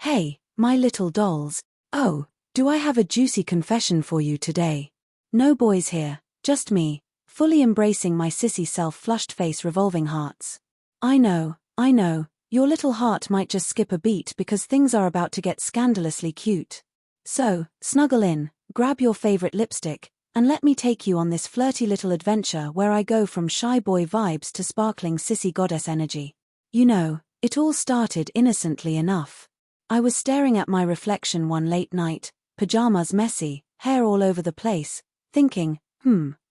Hey, my little dolls. Oh, do I have a juicy confession for you today? No boys here, just me, fully embracing my sissy self, flushed face, revolving hearts. I know, your little heart might just skip a beat because things are about to get scandalously cute. So, snuggle in, grab your favorite lipstick, and let me take you on this flirty little adventure where I go from shy boy vibes to sparkling sissy goddess energy. You know, it all started innocently enough. I was staring at my reflection one late night, pajamas messy, hair all over the place, thinking,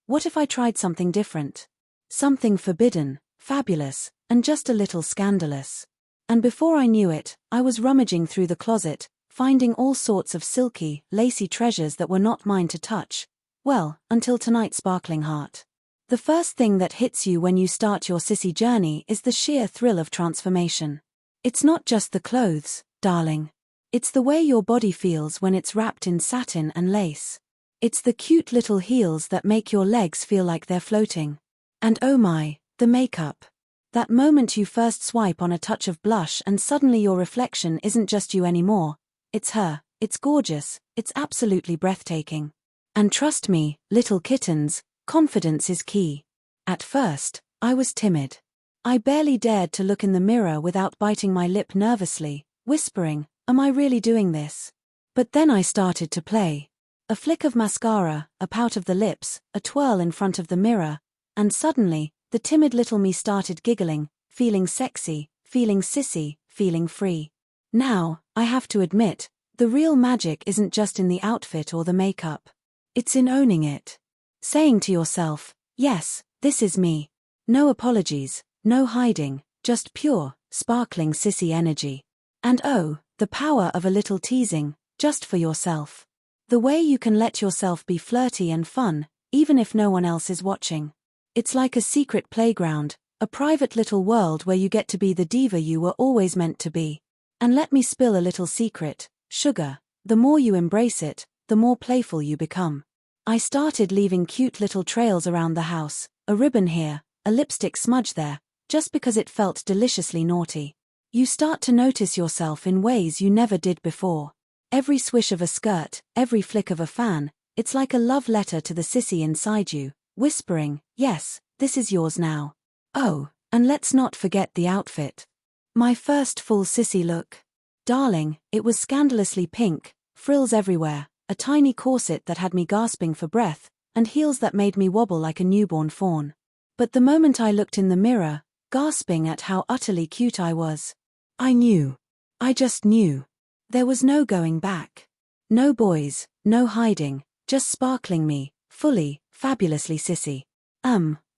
what if I tried something different? Something forbidden, fabulous, and just a little scandalous. And before I knew it, I was rummaging through the closet, finding all sorts of silky, lacy treasures that were not mine to touch. Well, until tonight, sparkling heart. The first thing that hits you when you start your sissy journey is the sheer thrill of transformation. It's not just the clothes, darling. It's the way your body feels when it's wrapped in satin and lace. It's the cute little heels that make your legs feel like they're floating. And oh my, the makeup. That moment you first swipe on a touch of blush and suddenly your reflection isn't just you anymore. It's her, it's gorgeous, it's absolutely breathtaking. And trust me, little kittens, confidence is key. At first, I was timid. I barely dared to look in the mirror without biting my lip nervously, whispering, am I really doing this? But then I started to play. A flick of mascara, a pout of the lips, a twirl in front of the mirror, and suddenly, the timid little me started giggling, feeling sexy, feeling sissy, feeling free. Now, I have to admit, the real magic isn't just in the outfit or the makeup. It's in owning it. Saying to yourself, yes, this is me. No apologies, no hiding, just pure, sparkling sissy energy. And oh, the power of a little teasing, just for yourself. The way you can let yourself be flirty and fun, even if no one else is watching. It's like a secret playground, a private little world where you get to be the diva you were always meant to be. And let me spill a little secret, sugar, the more you embrace it, the more playful you become. I started leaving cute little trails around the house, a ribbon here, a lipstick smudge there, just because it felt deliciously naughty. You start to notice yourself in ways you never did before. Every swish of a skirt, every flick of a fan, it's like a love letter to the sissy inside you, whispering, yes, this is yours now. Oh, and let's not forget the outfit. My first full sissy look. Darling, it was scandalously pink, frills everywhere, a tiny corset that had me gasping for breath, and heels that made me wobble like a newborn fawn. But the moment I looked in the mirror, gasping at how utterly cute I was, I knew. I just knew. There was no going back. No boys, no hiding, just sparkling me, fully, fabulously sissy.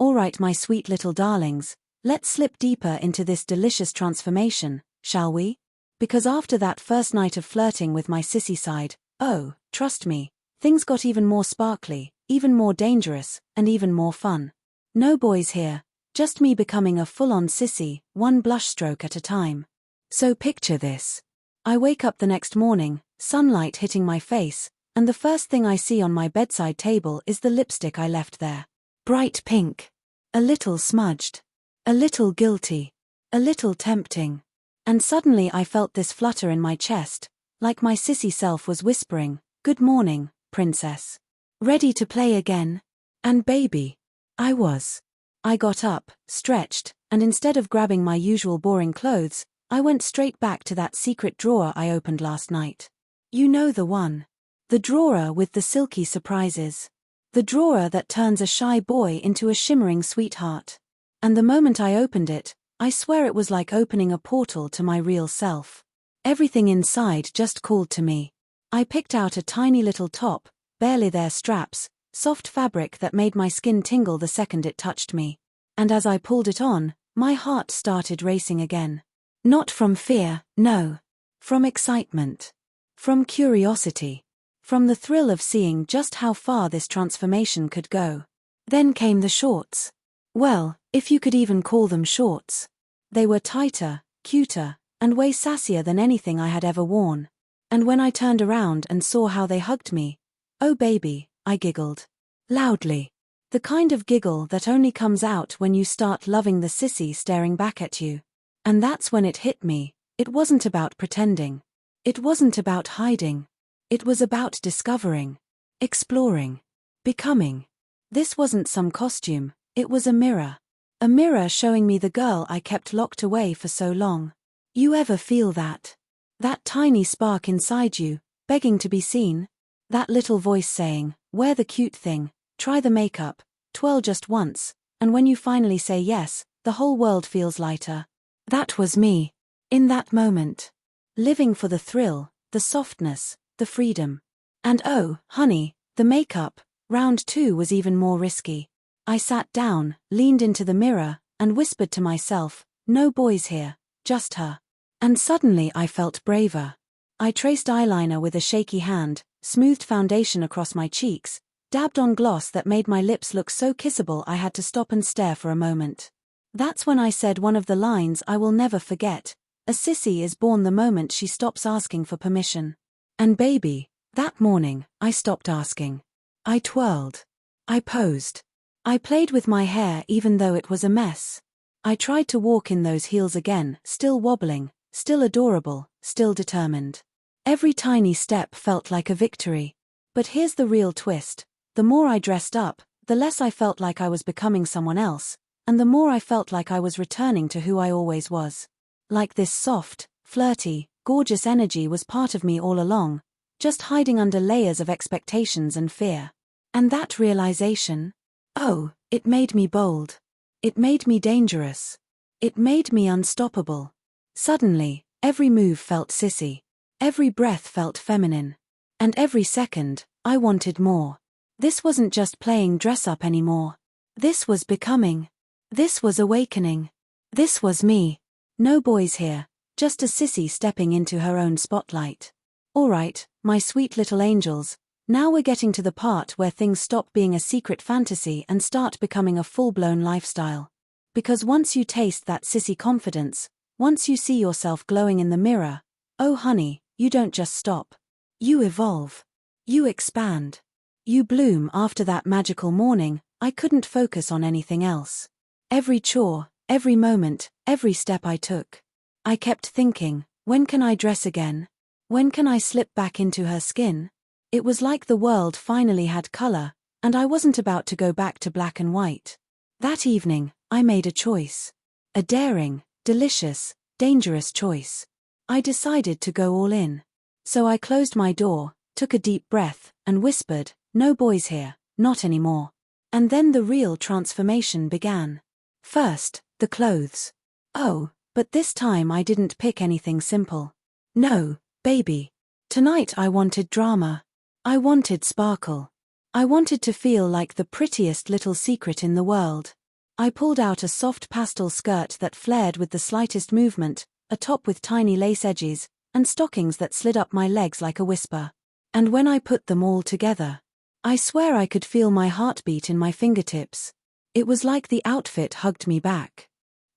Alright my sweet little darlings, let's slip deeper into this delicious transformation, shall we? Because after that first night of flirting with my sissy side, oh, trust me, things got even more sparkly, even more dangerous, and even more fun. No boys here, just me becoming a full-on sissy, one blush stroke at a time. So picture this. I wake up the next morning, sunlight hitting my face, and the first thing I see on my bedside table is the lipstick I left there. Bright pink. A little smudged. A little guilty. A little tempting. And suddenly I felt this flutter in my chest, like my sissy self was whispering, good morning, princess. Ready to play again? And baby, I was. I got up, stretched, and instead of grabbing my usual boring clothes, I went straight back to that secret drawer I opened last night. You know the one. The drawer with the silky surprises. The drawer that turns a shy boy into a shimmering sweetheart. And the moment I opened it, I swear it was like opening a portal to my real self. Everything inside just called to me. I picked out a tiny little top, barely there straps, soft fabric that made my skin tingle the second it touched me. And as I pulled it on, my heart started racing again. Not from fear, no. From excitement. From curiosity. From the thrill of seeing just how far this transformation could go. Then came the shorts. Well, if you could even call them shorts. They were tighter, cuter, and way sassier than anything I had ever worn. And when I turned around and saw how they hugged me, oh baby, I giggled. Loudly. The kind of giggle that only comes out when you start loving the sissy staring back at you. And that's when it hit me, it wasn't about pretending. It wasn't about hiding. It was about discovering, exploring, becoming. This wasn't some costume, it was a mirror. A mirror showing me the girl I kept locked away for so long. You ever feel that? That tiny spark inside you, begging to be seen? That little voice saying, wear the cute thing, try the makeup, twirl just once, and when you finally say yes, the whole world feels lighter. That was me. In that moment. Living for the thrill, the softness, the freedom. And oh, honey, the makeup, round 2 was even more risky. I sat down, leaned into the mirror, and whispered to myself, no boys here, just her. And suddenly I felt braver. I traced eyeliner with a shaky hand, smoothed foundation across my cheeks, dabbed on gloss that made my lips look so kissable I had to stop and stare for a moment. That's when I said one of the lines I will never forget, a sissy is born the moment she stops asking for permission. And baby, that morning, I stopped asking. I twirled. I posed. I played with my hair even though it was a mess. I tried to walk in those heels again, still wobbling, still adorable, still determined. Every tiny step felt like a victory. But here's the real twist. The more I dressed up, the less I felt like I was becoming someone else, and the more I felt like I was returning to who I always was. Like this soft, flirty, gorgeous energy was part of me all along, just hiding under layers of expectations and fear. And that realization? Oh, it made me bold. It made me dangerous. It made me unstoppable. Suddenly, every move felt sissy. Every breath felt feminine. And every second, I wanted more. This wasn't just playing dress-up anymore. This was becoming. This was awakening. This was me. No boys here, just a sissy stepping into her own spotlight. Alright, my sweet little angels, now we're getting to the part where things stop being a secret fantasy and start becoming a full-blown lifestyle. Because once you taste that sissy confidence, once you see yourself glowing in the mirror, oh honey, you don't just stop. You evolve. You expand. You bloom. After that magical morning, I couldn't focus on anything else. Every chore, every moment, every step I took. I kept thinking, when can I dress again? When can I slip back into her skin? It was like the world finally had color, and I wasn't about to go back to black and white. That evening, I made a choice. A daring, delicious, dangerous choice. I decided to go all in. So I closed my door, took a deep breath, and whispered, no boys here, not anymore. And then the real transformation began. First, the clothes. Oh, but this time I didn't pick anything simple. No, baby. Tonight I wanted drama. I wanted sparkle. I wanted to feel like the prettiest little secret in the world. I pulled out a soft pastel skirt that flared with the slightest movement, a top with tiny lace edges, and stockings that slid up my legs like a whisper. And when I put them all together, I swear I could feel my heartbeat in my fingertips. It was like the outfit hugged me back.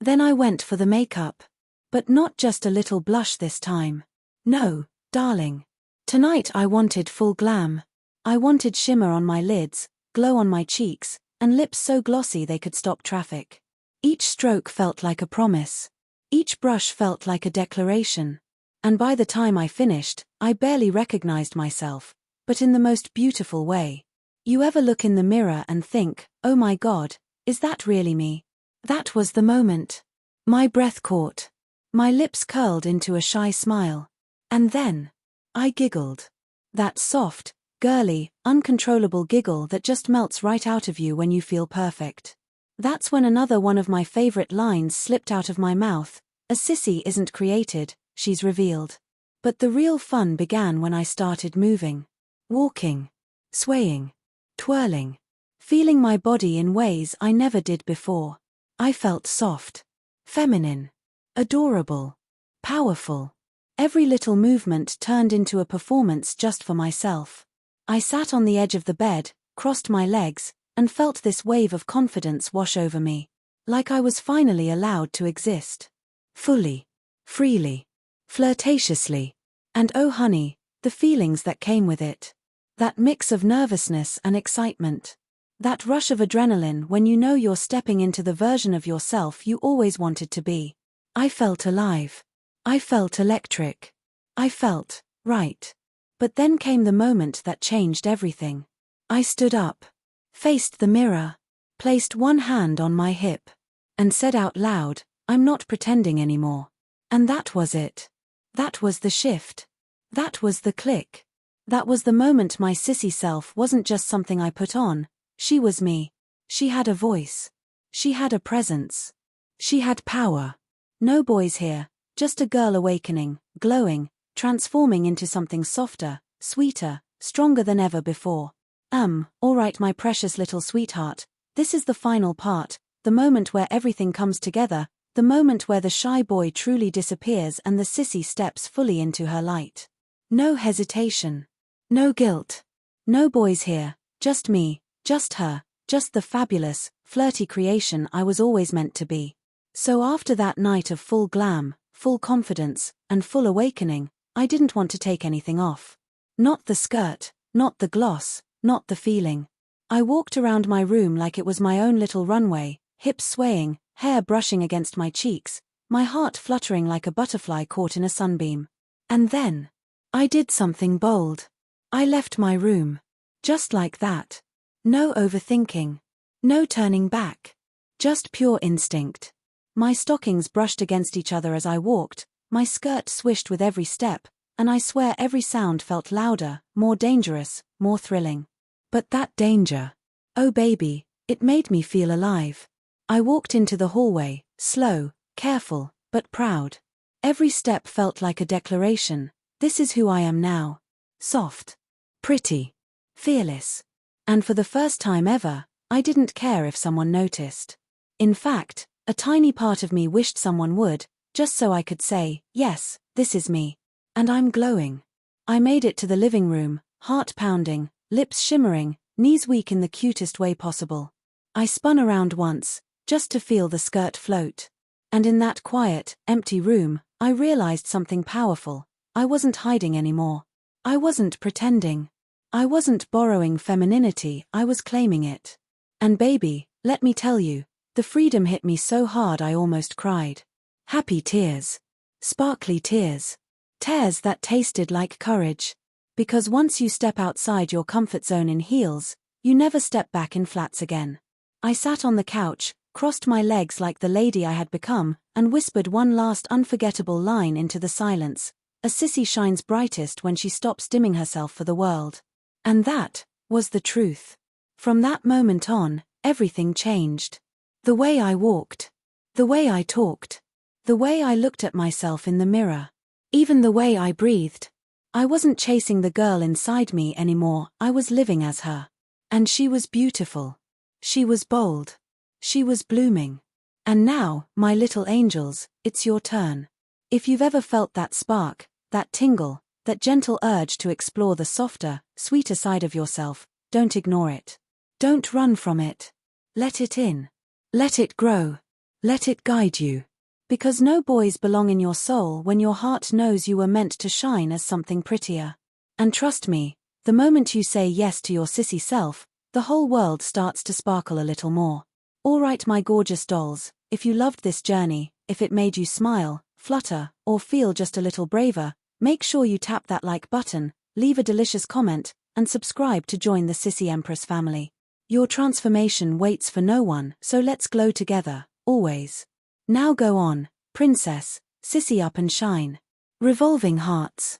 Then I went for the makeup. But not just a little blush this time. No, darling. Tonight I wanted full glam. I wanted shimmer on my lids, glow on my cheeks, and lips so glossy they could stop traffic. Each stroke felt like a promise. Each brush felt like a declaration. And by the time I finished, I barely recognized myself, but in the most beautiful way. You ever look in the mirror and think, oh my God, is that really me? That was the moment. My breath caught. My lips curled into a shy smile. And then, I giggled. That soft, girly, uncontrollable giggle that just melts right out of you when you feel perfect. That's when another one of my favorite lines slipped out of my mouth. A sissy isn't created, she's revealed. But the real fun began when I started moving. Walking. Swaying. Twirling. Feeling my body in ways I never did before. I felt soft. Feminine. Adorable. Powerful. Every little movement turned into a performance just for myself. I sat on the edge of the bed, crossed my legs, and felt this wave of confidence wash over me. Like I was finally allowed to exist. Fully. Freely. Flirtatiously. And oh honey, the feelings that came with it. That mix of nervousness and excitement. That rush of adrenaline when you know you're stepping into the version of yourself you always wanted to be. I felt alive. I felt electric. I felt right. But then came the moment that changed everything. I stood up, faced the mirror, placed one hand on my hip, and said out loud, I'm not pretending anymore. And that was it. That was the shift. That was the click. That was the moment my sissy self wasn't just something I put on, she was me. She had a voice. She had a presence. She had power. No boys here, just a girl awakening, glowing, transforming into something softer, sweeter, stronger than ever before. All right, my precious little sweetheart, this is the final part, the moment where everything comes together, the moment where the shy boy truly disappears and the sissy steps fully into her light. No hesitation. No guilt. No boys here, just me, just her, just the fabulous, flirty creation I was always meant to be. So after that night of full glam, full confidence, and full awakening, I didn't want to take anything off. Not the skirt, not the gloss, not the feeling. I walked around my room like it was my own little runway, hips swaying, hair brushing against my cheeks, my heart fluttering like a butterfly caught in a sunbeam. And then, I did something bold. I left my room. Just like that. No overthinking. No turning back. Just pure instinct. My stockings brushed against each other as I walked, my skirt swished with every step, and I swear every sound felt louder, more dangerous, more thrilling. But that danger. Oh baby, it made me feel alive. I walked into the hallway, slow, careful, but proud. Every step felt like a declaration. This is who I am now. Soft. Pretty. Fearless. And for the first time ever, I didn't care if someone noticed. In fact, a tiny part of me wished someone would, just so I could say, yes, this is me. And I'm glowing. I made it to the living room, heart pounding, lips shimmering, knees weak in the cutest way possible. I spun around once, just to feel the skirt float. And in that quiet, empty room, I realized something powerful. I wasn't hiding anymore. I wasn't pretending. I wasn't borrowing femininity, I was claiming it. And baby, let me tell you, the freedom hit me so hard I almost cried. Happy tears. Sparkly tears. Tears that tasted like courage. Because once you step outside your comfort zone in heels, you never step back in flats again. I sat on the couch, crossed my legs like the lady I had become, and whispered one last unforgettable line into the silence. A sissy shines brightest when she stops dimming herself for the world. And that was the truth. From that moment on, everything changed. The way I walked. The way I talked. The way I looked at myself in the mirror. Even the way I breathed. I wasn't chasing the girl inside me anymore, I was living as her. And she was beautiful. She was bold. She was blooming. And now, my little angels, it's your turn. If you've ever felt that spark, that tingle, that gentle urge to explore the softer, sweeter side of yourself, don't ignore it. Don't run from it. Let it in. Let it grow. Let it guide you. Because no boys belong in your soul when your heart knows you were meant to shine as something prettier. And trust me, the moment you say yes to your sissy self, the whole world starts to sparkle a little more. Alright, my gorgeous dolls, if you loved this journey, if it made you smile, flutter, or feel just a little braver, make sure you tap that like button, leave a delicious comment, and subscribe to join the Sissy Empress family. Your transformation waits for no one, so let's glow together, always. Now go on, princess, sissy up and shine. Revolving hearts.